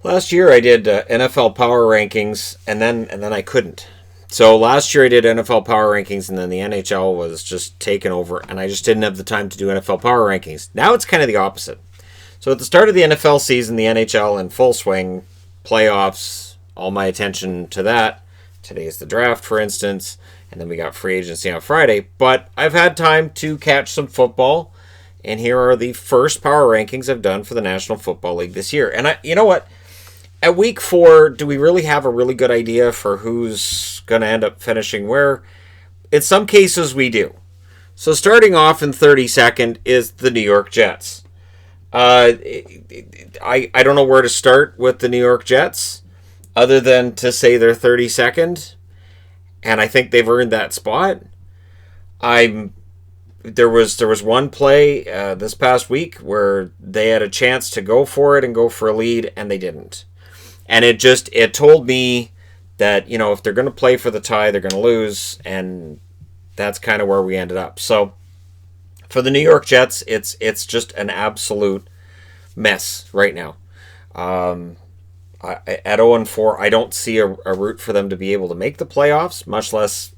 Last year I did NFL Power Rankings, and then I couldn't. So last year I did NFL Power Rankings, and then the NHL was just taken over, and I just didn't have the time to do NFL Power Rankings. Now it's kind of the opposite. So at the start of the NFL season, the NHL in full swing, playoffs, all my attention to that. Today's the draft, for instance, and then we got free agency on Friday. But I've had time to catch some football, and here are the first power rankings I've done for the National Football League this year. And you know what? At week 4, do we really have a really good idea for who's going to end up finishing where? In some cases, we do. So starting off in 32nd is the New York Jets. I don't know where to start with the New York Jets, other than to say they're 32nd, and I think they've earned that spot. There was one play this past week where they had a chance to go for it and go for a lead, and they didn't. And it told me that, you know, if they're going to play for the tie, they're going to lose, and that's kind of where we ended up. So for the New York Jets, it's just an absolute mess right now. At 0-4, I don't see a route for them to be able to make the playoffs, much less,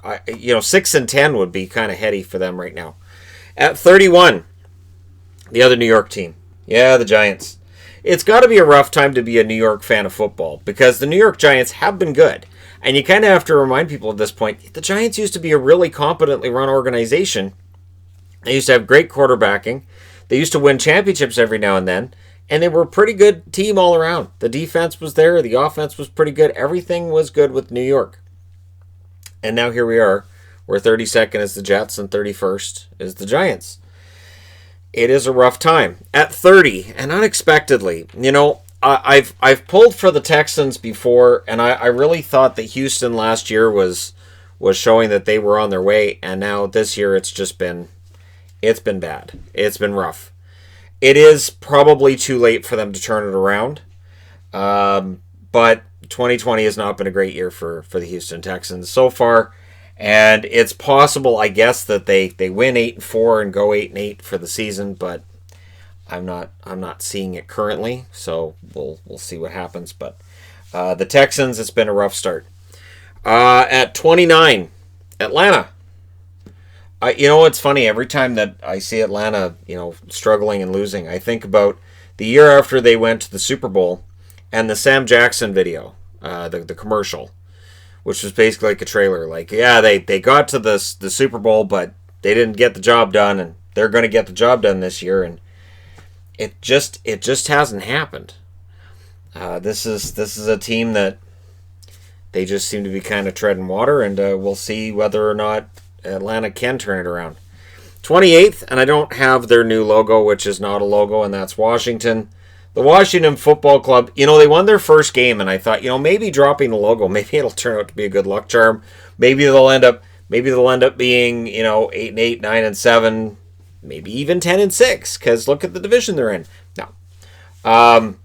6-10 would be kind of heady for them right now. At 31, the other New York team. Yeah, the Giants. It's got to be a rough time to be a New York fan of football, because the New York Giants have been good. And you kind of have to remind people at this point, the Giants used to be a really competently run organization. They used to have great quarterbacking. They used to win championships every now and then. And they were a pretty good team all around. The defense was there. The offense was pretty good. Everything was good with New York. And now here we are. Where 32nd is the Jets and 31st is the Giants. It is a rough time. At 30, and unexpectedly, I've pulled for the Texans before, and I really thought that Houston last year was showing that they were on their way, and now this year it's been bad. It's been rough. It is probably too late for them to turn it around, but 2020 has not been a great year for the Houston Texans so far. And it's possible, I guess, that they win 8-4 and go 8-8 for the season, but I'm not seeing it currently. So we'll see what happens. But the Texans, it's been a rough start. At 29, Atlanta. It's funny. Every time that I see Atlanta, struggling and losing, I think about the year after they went to the Super Bowl and the Sam Jackson video, the commercial, which was basically like a trailer. Like, yeah, they got to the Super Bowl, but they didn't get the job done, and they're going to get the job done this year, and it just hasn't happened. This is a team that they just seem to be kind of treading water, and we'll see whether or not Atlanta can turn it around. 28th, and I don't have their new logo, which is not a logo, and that's Washington. The Washington Football Club, they won their first game, and I thought, maybe dropping the logo, maybe it'll turn out to be a good luck charm. Maybe they'll end up being, 8-8, 9-7, maybe even 10-6, because look at the division they're in. No.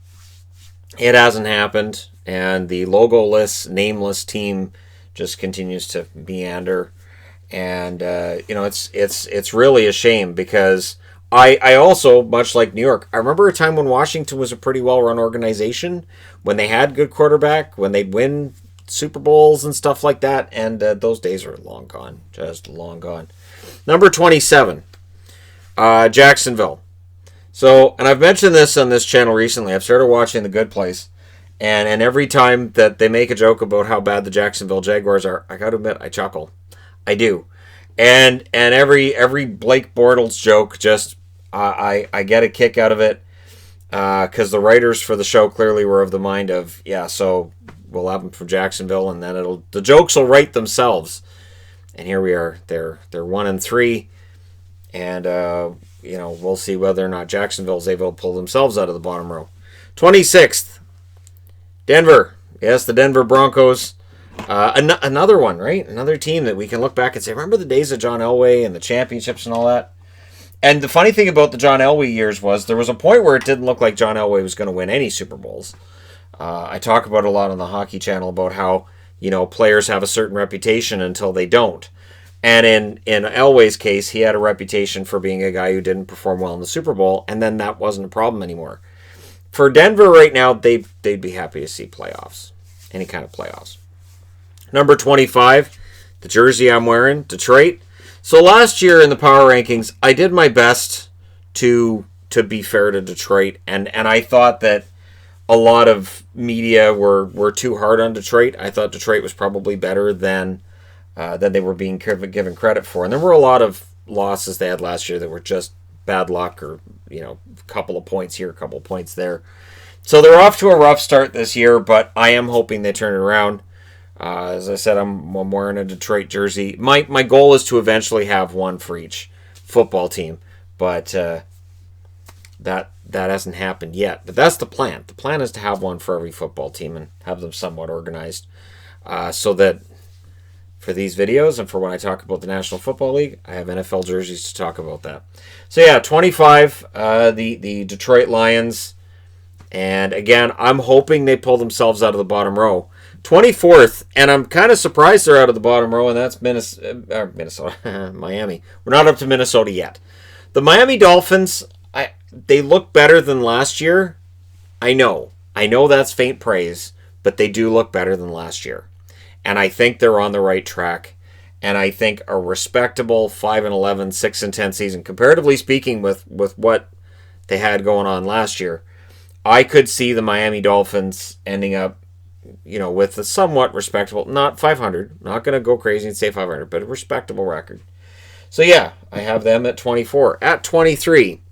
It hasn't happened, and the logo-less, nameless team just continues to meander. And, it's really a shame, because I also, much like New York, I remember a time when Washington was a pretty well-run organization, when they had good quarterback, when they'd win Super Bowls and stuff like that, and those days are long gone, just long gone. Number 27, Jacksonville. So, and I've mentioned this on this channel recently, I've started watching The Good Place, and every time that they make a joke about how bad the Jacksonville Jaguars are, I gotta admit, I chuckle. I do. And every Blake Bortles joke, just I get a kick out of it, because the writers for the show clearly were of the mind of, so we'll have them from Jacksonville, and then the jokes will write themselves. And here we are. They're 1-3, and we'll see whether or not Jacksonville's able to pull themselves out of the bottom row. 26th, Denver. Yes, the Denver Broncos. Another one, right? Another team that we can look back and say, remember the days of John Elway and the championships and all that? And the funny thing about the John Elway years was there was a point where it didn't look like John Elway was going to win any Super Bowls. I talk about a lot on the Hockey Channel about how, players have a certain reputation until they don't. And in Elway's case, he had a reputation for being a guy who didn't perform well in the Super Bowl, and then that wasn't a problem anymore. for Denver right now, they'd be happy to see playoffs, any kind of playoffs. Number 25, the jersey I'm wearing, Detroit. So last year in the power rankings, I did my best to be fair to Detroit, and I thought that a lot of media were too hard on Detroit. I thought Detroit was probably better than they were being given credit for, and there were a lot of losses they had last year that were just bad luck, or a couple of points here, a couple of points there. So they're off to a rough start this year, but I am hoping they turn it around. As I said, I'm wearing a Detroit jersey. My goal is to eventually have one for each football team, but that hasn't happened yet. But that's the plan. The plan is to have one for every football team and have them somewhat organized, so that for these videos and for when I talk about the National Football League, I have NFL jerseys to talk about that. So yeah, 25, the Detroit Lions, and again, I'm hoping they pull themselves out of the bottom row. 24th, and I'm kind of surprised they're out of the bottom row, and that's Minnesota, Miami. We're not up to Minnesota yet. The Miami Dolphins, they look better than last year. I know that's faint praise, but they do look better than last year, and I think they're on the right track. And I think a respectable 5-11, 6-10 season, comparatively speaking, with what they had going on last year, I could see the Miami Dolphins ending up, with a somewhat respectable, not 500, not going to go crazy and say 500, but a respectable record. So yeah, I have them at 24. At 23,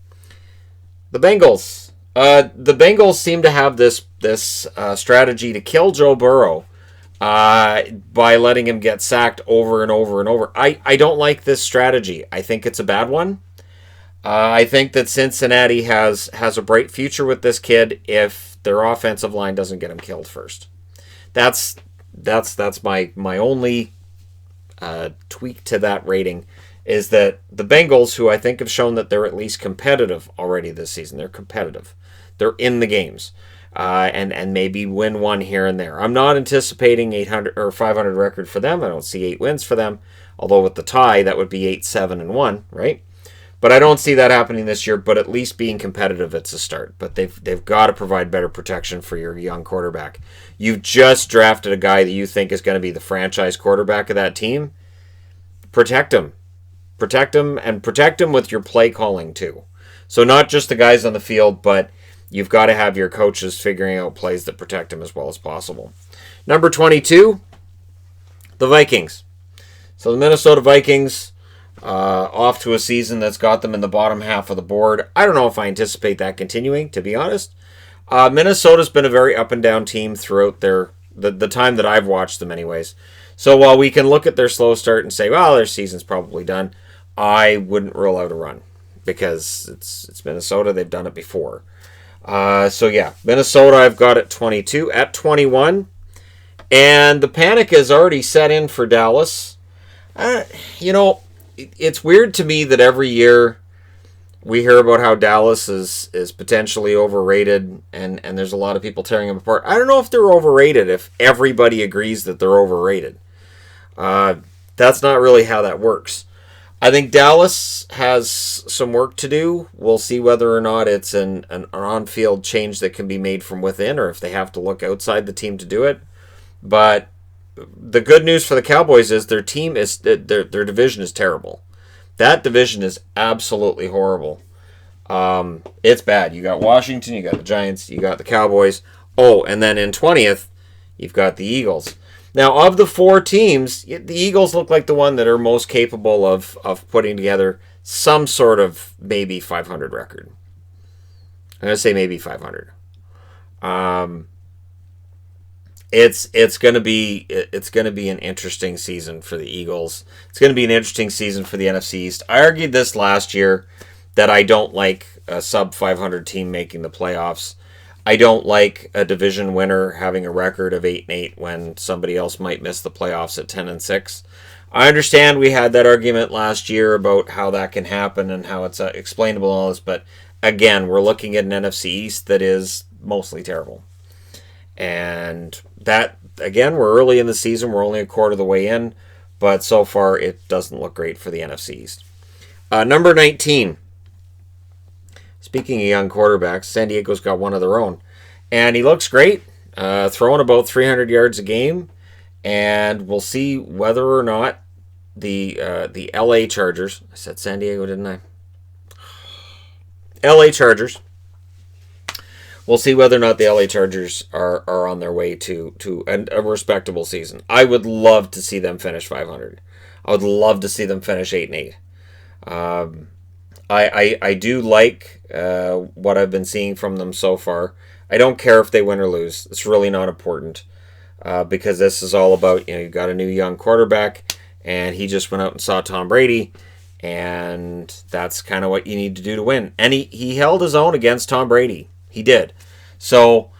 the Bengals. The Bengals seem to have this strategy to kill Joe Burrow by letting him get sacked over and over and over. I don't like this strategy. I think it's a bad one. I think that Cincinnati has a bright future with this kid if their offensive line doesn't get him killed first. That's my only tweak to that rating, is that the Bengals, who I think have shown that they're at least competitive already this season, they're competitive. They're in the games, and maybe win one here and there. I'm not anticipating 800 or 500 record for them. I don't see 8 wins for them, although with the tie that would be 8-7-1, right? But I don't see that happening this year, but at least being competitive, it's a start. But they've got to provide better protection for your young quarterback. You've just drafted a guy that you think is going to be the franchise quarterback of that team. Protect him. Protect him, and protect him with your play calling too. So not just the guys on the field, but you've got to have your coaches figuring out plays that protect him as well as possible. Number 22, the Vikings. So the Minnesota Vikings, off to a season that's got them in the bottom half of the board. I don't know if I anticipate that continuing, to be honest. Minnesota's been a very up and down team throughout the time that I've watched them anyways. So while we can look at their slow start and say, well, their season's probably done, I wouldn't rule out a run, because it's Minnesota. They've done it before. So yeah, Minnesota I've got at 22. At 21, and the panic has already set in for Dallas. It's weird to me that every year we hear about how Dallas is potentially overrated, and there's a lot of people tearing them apart. I don't know if they're overrated if everybody agrees that they're overrated. That's not really how that works. I think Dallas has some work to do. We'll see whether or not it's an on-field change that can be made from within, or if they have to look outside the team to do it. But the good news for the Cowboys is their team is their division is terrible. That division is absolutely horrible. It's bad. You got Washington, you got the Giants, you got the Cowboys. Oh, and then in 20th, you've got the Eagles. Now, of the 4 teams, the Eagles look like the one that are most capable of putting together some sort of maybe 500 record. I'm going to say maybe 500. It's going to be an interesting season for the Eagles. It's going to be an interesting season for the NFC East. I argued this last year that I don't like a sub 500 team making the playoffs. I don't like a division winner having a record of 8-8 when somebody else might miss the playoffs at 10-6. I understand we had that argument last year about how that can happen and how it's explainable and all this, but again, we're looking at an NFC East that is mostly terrible. And that, again, we're early in the season. We're only a quarter of the way in, but so far it doesn't look great for the NFC East. Number 19. Speaking of young quarterbacks, San Diego's got one of their own. And he looks great, throwing about 300 yards a game. And we'll see whether or not the LA Chargers, I said San Diego, didn't I? LA Chargers. We'll see whether or not the LA Chargers are on their way to a respectable season. I would love to see them finish 500. I would love to see them finish 8-8. I do like what I've been seeing from them so far. I don't care if they win or lose. It's really not important because this is all about, you've got a new young quarterback, and he just went out and saw Tom Brady, and that's kind of what you need to do to win. And he held his own against Tom Brady. He did. So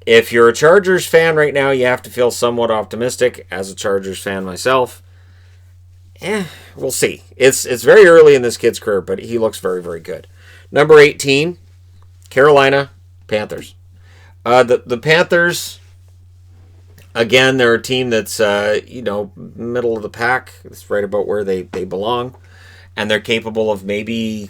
if you're a Chargers fan right now, you have to feel somewhat optimistic. As a Chargers fan myself, we'll see. It's very early in this kid's career, but he looks very, very good. Number 18, Carolina Panthers. The Panthers, again, they're a team that's middle of the pack. It's right about where they belong, and they're capable of maybe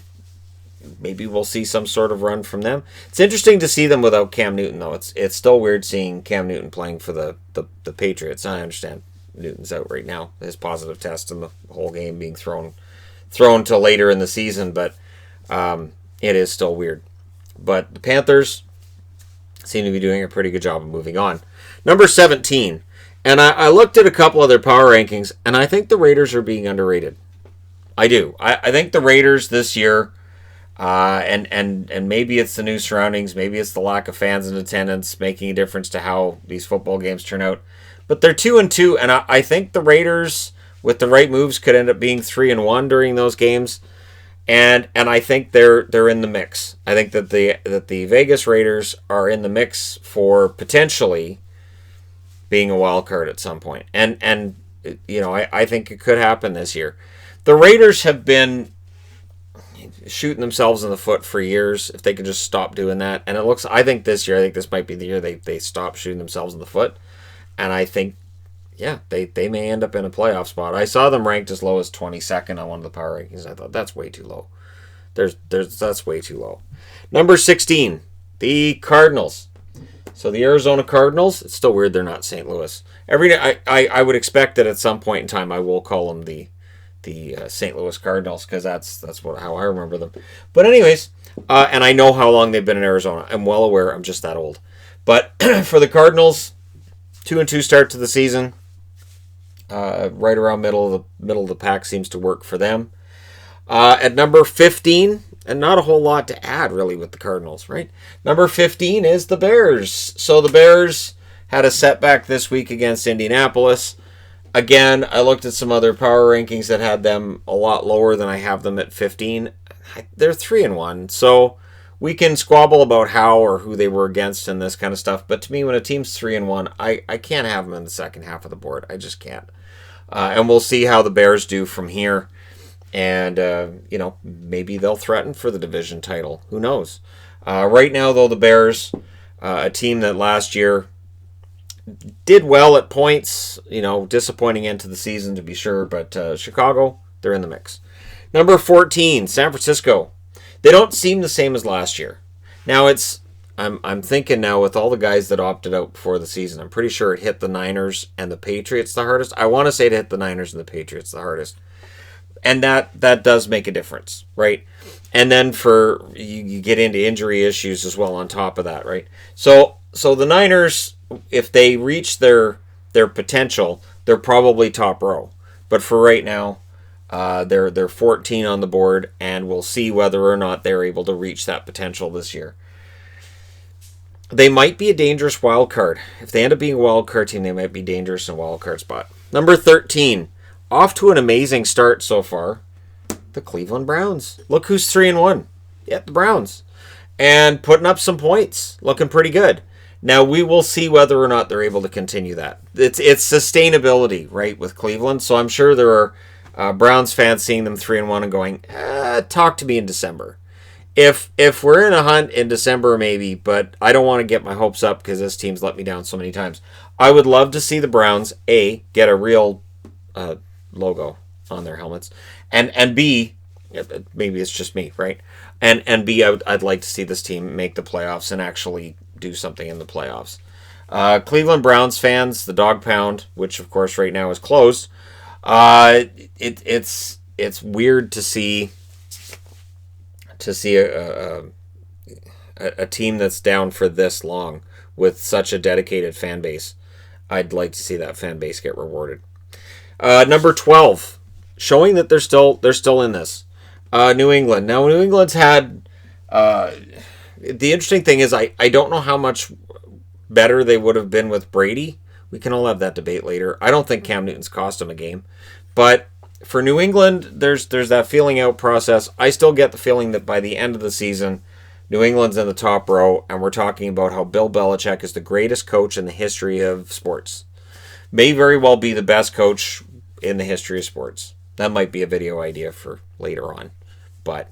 we'll see some sort of run from them. It's interesting to see them without Cam Newton, though. It's still weird seeing Cam Newton playing for the Patriots. I understand Newton's out right now. His positive test in the whole game being thrown till later in the season, but it is still weird. But the Panthers seem to be doing a pretty good job of moving on. Number 17. And I looked at a couple of their power rankings, and I think the Raiders are being underrated. I do. I think the Raiders this year, and maybe it's the new surroundings, maybe it's the lack of fans in attendance making a difference to how these football games turn out. But they're 2-2, and I think the Raiders, with the right moves, could end up being 3-1 during those games. And I think they're in the mix. I think that the Vegas Raiders are in the mix for potentially being a wild card at some point. And I think it could happen this year. The Raiders have been shooting themselves in the foot for years if they could just stop doing that. And I think this might be the year they stop shooting themselves in the foot. And I think, they may end up in a playoff spot. I saw them ranked as low as 22nd on one of the power rankings. I thought, that's way too low. That's way too low. Number 16, the Cardinals. So the Arizona Cardinals, it's still weird they're not St. Louis. I would expect that at some point in time I will call them the St. Louis Cardinals, because that's how I remember them. But anyways, and I know how long they've been in Arizona. I'm well aware. I'm just that old. But for the Cardinals, 2-2 start to the season. Right around middle of the pack seems to work for them. At number 15, and not a whole lot to add really with the Cardinals, right? Number 15 is the Bears. So the Bears had a setback this week against Indianapolis. Again, I looked at some other power rankings that had them a lot lower than I have them at 15. They're 3-1, so we can squabble about how or who they were against and this kind of stuff. But to me, when a team's 3-1, I can't have them in the second half of the board. I just can't. And we'll see how the Bears do from here. And, maybe they'll threaten for the division title. Who knows? Right now, though, the Bears, a team that last year did well at points, disappointing end to the season to be sure. But Chicago, they're in the mix. Number 14, San Francisco. They don't seem the same as last year. Now, I'm thinking now with all the guys that opted out before the season, I'm pretty sure it hit the Niners and the Patriots the hardest. I want to say it hit the Niners and the Patriots the hardest. And that does make a difference, right? And then you get into injury issues as well on top of that, right? So the Niners, if they reach their potential, they're probably top row. But for right now, they're 14 on the board, and we'll see whether or not they're able to reach that potential this year. They might be a dangerous wild card. If they end up being a wild card team, they might be dangerous in a wild card spot. Number 13. Off to an amazing start so far, the Cleveland Browns. Look who's 3-1. Yeah, the Browns. And putting up some points. Looking pretty good. Now, we will see whether or not they're able to continue that. It's sustainability, right, with Cleveland. So I'm sure there are Browns fans seeing them 3-1 and going, talk to me in December. If we're in a hunt in December, maybe, but I don't want to get my hopes up because this team's let me down so many times. I would love to see the Browns, A, get a real logo on their helmets, and B, Maybe it's just me, right? And B, I'd like to see this team make the playoffs and actually do something in the playoffs. Cleveland Browns fans, the Dog Pound, which of course right now is closed. It's weird to see a team that's down for this long with such a dedicated fan base. I'd like to see that fan base get rewarded. Number 12, showing that they're still in this. New England. Now, New England's had... the interesting thing is I don't know how much better they would have been with Brady. We can all have that debate later. I don't think Cam Newton's cost him a game. But for New England, there's that feeling out process. I still get the feeling that by the end of the season, New England's in the top row, and we're talking about how Bill Belichick is the greatest coach in the history of sports. May very well be the best coach in the history of sports. That might be a video idea for later on. But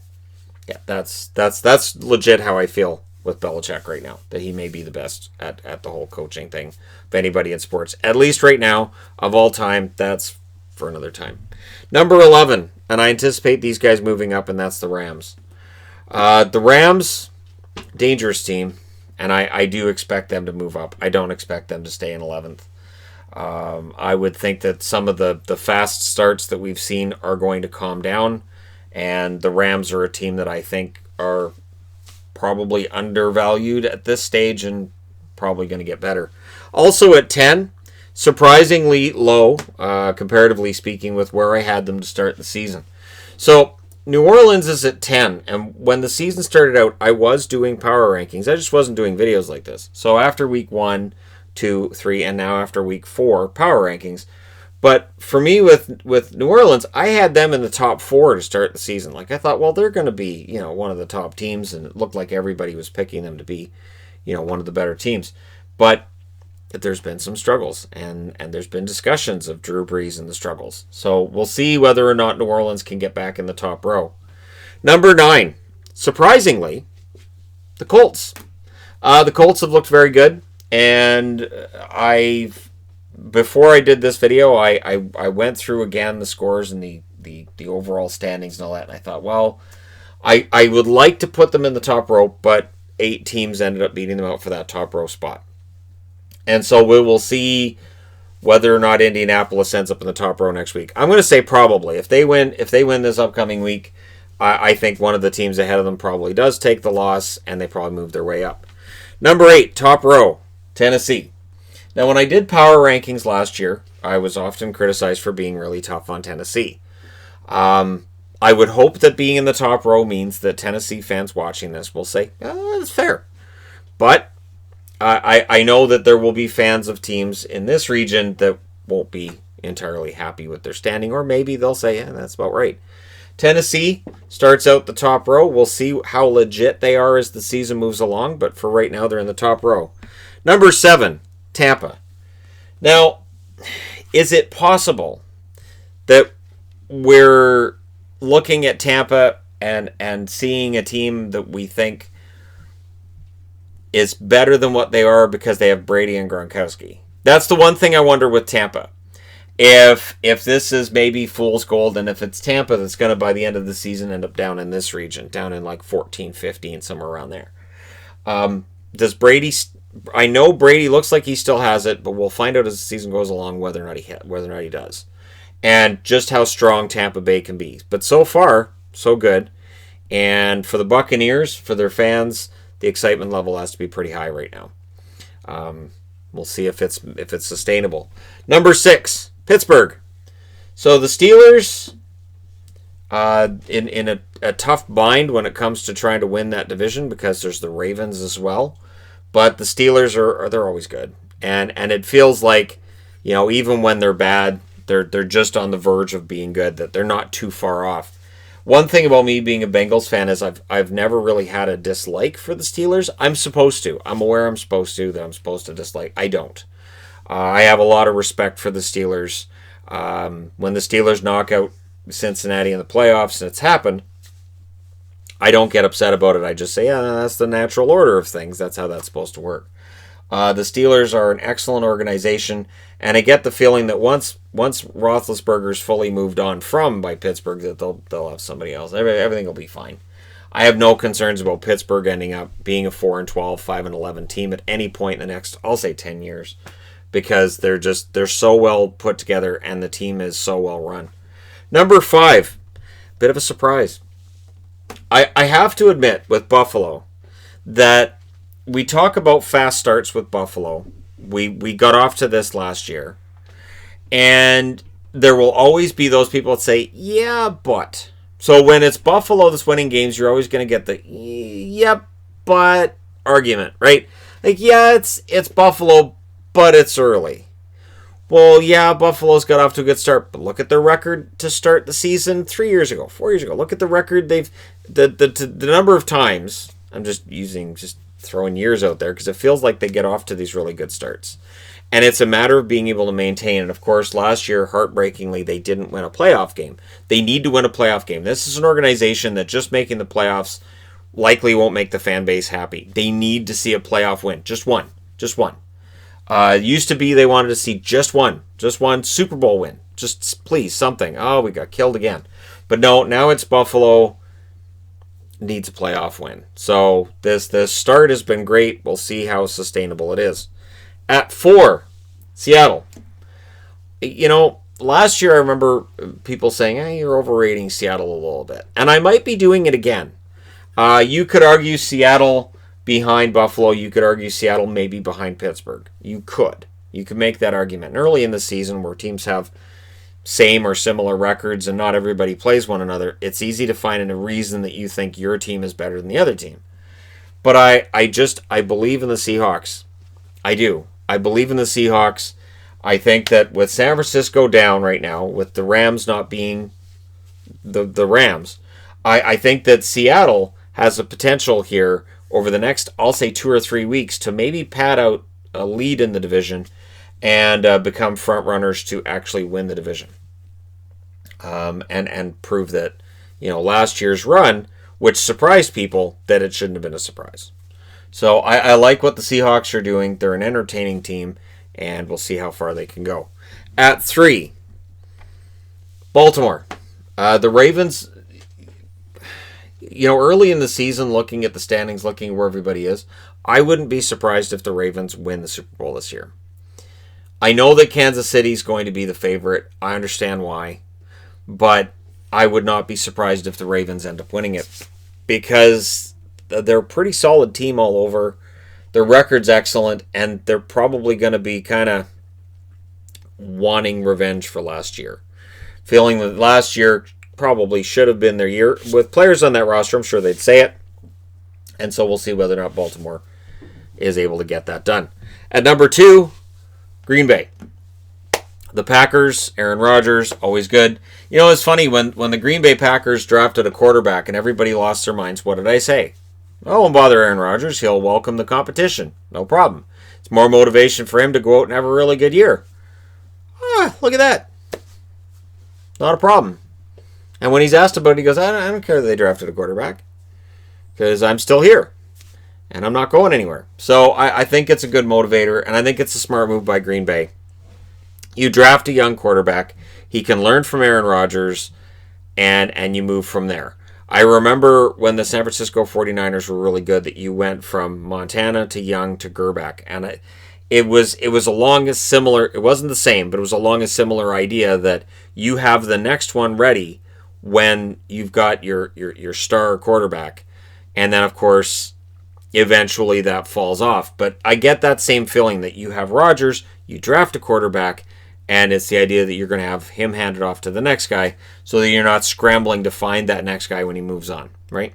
yeah, that's legit how I feel with Belichick right now, that he may be the best at the whole coaching thing of anybody in sports. At least right now, of all time, that's for another time. Number 11, and I anticipate these guys moving up, and that's the Rams. The Rams, dangerous team, and I do expect them to move up. I don't expect them to stay in 11th. I would think that some of the fast starts that we've seen are going to calm down, and the Rams are a team that I think are probably undervalued at this stage and probably going to get better. Also at 10, surprisingly low, comparatively speaking, with where I had them to start the season. So New Orleans is at 10, and when the season started out, I was doing power rankings. I just wasn't doing videos like this. So after week 1, 2, 3, and now after week 4, power rankings. But for me with New Orleans, I had them in the top 4 to start the season. Like, I thought, well, they're going to be, one of the top teams, and it looked like everybody was picking them to be, one of the better teams. But there's been some struggles, and there's been discussions of Drew Brees and the struggles. So we'll see whether or not New Orleans can get back in the top row. Number 9, surprisingly, the Colts. The Colts have looked very good, and before I did this video, I went through again the scores and the overall standings and all that, and I thought, well, I would like to put them in the top row, but 8 teams ended up beating them out for that top row spot. And so we will see whether or not Indianapolis ends up in the top row next week. I'm going to say probably. If they win this upcoming week, I think one of the teams ahead of them probably does take the loss, and they probably move their way up. Number 8, top row, Tennessee. Now, when I did power rankings last year, I was often criticized for being really tough on Tennessee. I would hope that being in the top row means that Tennessee fans watching this will say, that's fair. But I know that there will be fans of teams in this region that won't be entirely happy with their standing, or maybe they'll say, yeah, that's about right. Tennessee starts out the top row. We'll see how legit they are as the season moves along, but for right now, they're in the top row. Number 7, Tampa. Now, is it possible that we're looking at Tampa and seeing a team that we think is better than what they are because they have Brady and Gronkowski? That's the one thing I wonder with Tampa. If this is maybe fool's gold, and if it's Tampa that's going to, by the end of the season, end up down in this region, down in like 14, 15, somewhere around there. Does Brady... I know Brady looks like he still has it, but we'll find out as the season goes along whether or not he does. And just how strong Tampa Bay can be. But so far, so good. And for the Buccaneers, for their fans, the excitement level has to be pretty high right now. We'll see if it's sustainable. Number 6, Pittsburgh. So the Steelers, in a tough bind when it comes to trying to win that division, because there's the Ravens as well. But the Steelers they're always good, and it feels like, even when they're bad, they're just on the verge of being good. That they're not too far off. One thing about me being a Bengals fan is I've never really had a dislike for the Steelers. I'm supposed to. I'm aware I'm supposed to. That I'm supposed to dislike. I don't. I have a lot of respect for the Steelers. When the Steelers knock out Cincinnati in the playoffs, and it's happened, I don't get upset about it. I just say, yeah, that's the natural order of things. That's how that's supposed to work. The Steelers are an excellent organization, and I get the feeling that once Roethlisberger's fully moved on from by Pittsburgh, that they'll have somebody else. Everything will be fine. I have no concerns about Pittsburgh ending up being a 4-12, 5-11 team at any point in the next, I'll say, 10 years, because they're so well put together and the team is so well run. Number 5, bit of a surprise. I have to admit with Buffalo that we talk about fast starts with Buffalo. We got off to this last year. And there will always be those people that say, yeah, but. So when it's Buffalo that's winning games, you're always going to get the, yep, but argument, right? Like, yeah, it's Buffalo, but it's early. Well, yeah, Buffalo's got off to a good start, but look at their record to start the season 4 years ago. Look at the record the number of times. I'm just throwing years out there because it feels like they get off to these really good starts. And it's a matter of being able to maintain. And of course, last year, heartbreakingly, they didn't win a playoff game. They need to win a playoff game. This is an organization that just making the playoffs likely won't make the fan base happy. They need to see a playoff win. Just one. It used to be they wanted to see just one Super Bowl win. Just please, something. Oh, we got killed again. But no, now it's Buffalo needs a playoff win. So this start has been great. We'll see how sustainable it is. At 4, Seattle. Last year I remember people saying, you're overrating Seattle a little bit. And I might be doing it again. You could argue Seattle behind Buffalo. You could argue Seattle maybe behind Pittsburgh. You could make that argument. And early in the season where teams have same or similar records and not everybody plays one another, it's easy to find a reason that you think your team is better than the other team. But I believe in the Seahawks. I do. I believe in the Seahawks. I think that with San Francisco down right now, with the Rams not being the Rams, I think that Seattle has a potential here over the next, I'll say 2 or 3 weeks, to maybe pad out a lead in the division and become front runners to actually win the division. And prove that, last year's run, which surprised people, that it shouldn't have been a surprise. So I like what the Seahawks are doing. They're an entertaining team, and we'll see how far they can go. At 3, Baltimore. The Ravens, early in the season, looking at the standings, looking where everybody is, I wouldn't be surprised if the Ravens win the Super Bowl this year. I know that Kansas City is going to be the favorite. I understand why. But I would not be surprised if the Ravens end up winning it, because they're a pretty solid team all over. Their record's excellent, and they're probably going to be kind of wanting revenge for last year. Feeling that last year probably should have been their year. With players on that roster, I'm sure they'd say it. And so we'll see whether or not Baltimore is able to get that done. At number 2, Green Bay. The Packers, Aaron Rodgers, always good. It's funny, when the Green Bay Packers drafted a quarterback and everybody lost their minds, what did I say? Oh, won't bother Aaron Rodgers. He'll welcome the competition. No problem. It's more motivation for him to go out and have a really good year. Look at that. Not a problem. And when he's asked about it, he goes, I don't care that they drafted a quarterback, because I'm still here, and I'm not going anywhere. So I think it's a good motivator, and I think it's a smart move by Green Bay. You draft a young quarterback. He can learn from Aaron Rodgers, and you move from there. I remember when the San Francisco 49ers were really good, that you went from Montana to Young to Gerback. And it was along a similar, it wasn't the same, but it was along a similar idea that you have the next one ready when you've got your star quarterback. And then, of course, eventually that falls off. But I get that same feeling that you have Rodgers, you draft a quarterback, and it's the idea that you're going to have him handed off to the next guy so that you're not scrambling to find that next guy when he moves on, right?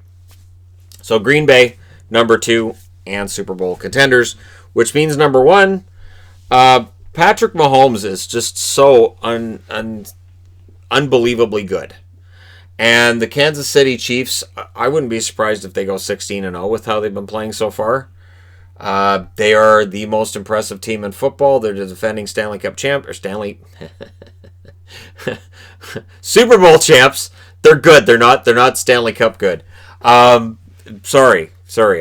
So Green Bay, number 2, and Super Bowl contenders, which means number 1, Patrick Mahomes is just so unbelievably good. And the Kansas City Chiefs, I wouldn't be surprised if they go 16-0 with how they've been playing so far. They are the most impressive team in football. They're the defending Stanley Cup champ, or Super Bowl champs. They're good. They're not Stanley Cup good. Sorry.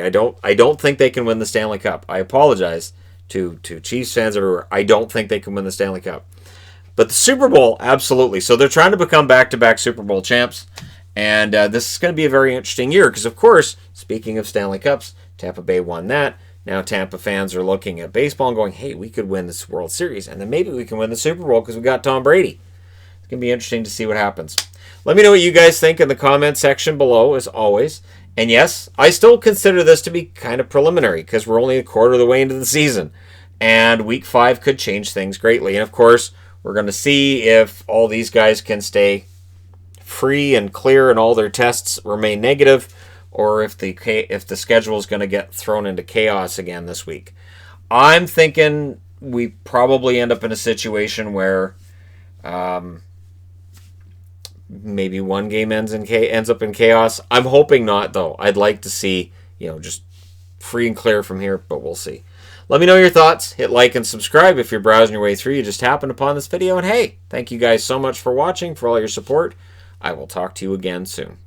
I don't think they can win the Stanley Cup. I apologize to Chiefs fans everywhere. I don't think they can win the Stanley Cup. But the Super Bowl, absolutely. So they're trying to become back-to-back Super Bowl champs. And this is going to be a very interesting year because, of course, speaking of Stanley Cups, Tampa Bay won that. Now Tampa fans are looking at baseball and going, hey, we could win this World Series. And then maybe we can win the Super Bowl because we got Tom Brady. It's going to be interesting to see what happens. Let me know what you guys think in the comment section below, as always. And yes, I still consider this to be kind of preliminary because we're only a quarter of the way into the season. And Week 5 could change things greatly. And, of course, we're going to see if all these guys can stay free and clear and all their tests remain negative, or if the schedule is going to get thrown into chaos again this week. I'm thinking we probably end up in a situation where maybe one game ends up in chaos. I'm hoping not, though. I'd like to see, just free and clear from here, but we'll see. Let me know your thoughts. Hit like and subscribe if you're browsing your way through. You just happened upon this video. And hey, thank you guys so much for watching, for all your support. I will talk to you again soon.